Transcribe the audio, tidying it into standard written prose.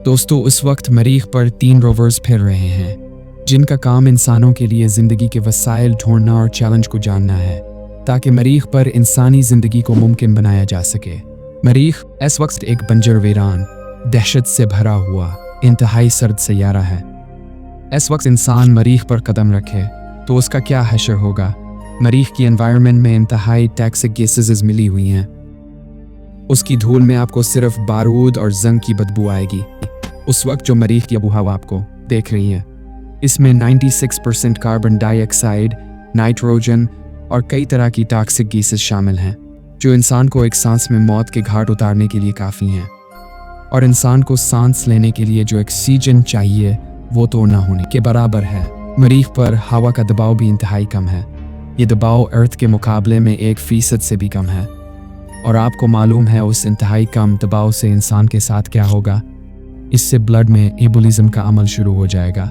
दोस्तों, इस वक्त मरीख पर 3 रोवर्स फिर रहे हैं जिनका काम इंसानों के लिए ज़िंदगी के वसाइल ढूंढना और चैलेंज को जानना है ताकि मरीख पर इंसानी ज़िंदगी को मुमकिन बनाया जा सके। मरीख इस वक्त एक बंजर वीरान, दहशत से भरा हुआ इंतहाई सर्द सैयारा है। इस वक्त इंसान मरीख पर कदम रखे तो उसका क्या हशर होगा। मरीख की एनवायरनमेंट में इंतहाई टॉक्सिक गैसेस मिली हुई हैं। उसकी धूल में आपको सिर्फ बारूद और जंग की बदबू आएगी। उस वक्त जो मरीख की आबोहवा आपको देख रही है, इसमें 96% कार्बन डाइऑक्साइड, नाइट्रोजन और कई तरह की टॉक्सिक गैसेस शामिल हैं जो इंसान को एक सांस में मौत के घाट उतारने के लिए काफ़ी हैं। और इंसान को सांस लेने के लिए जो ऑक्सीजन चाहिए वो तो ना होने के बराबर है। मरीख पर हवा का दबाव भी इंतहाई कम है। ये दबाव अर्थ के मुकाबले में 1% से भी कम है। और आपको मालूम है उस इंतहाई कम दबाव से इंसान के साथ क्या होगा। इससे ब्लड में एबोलिज्म का अमल शुरू हो जाएगा।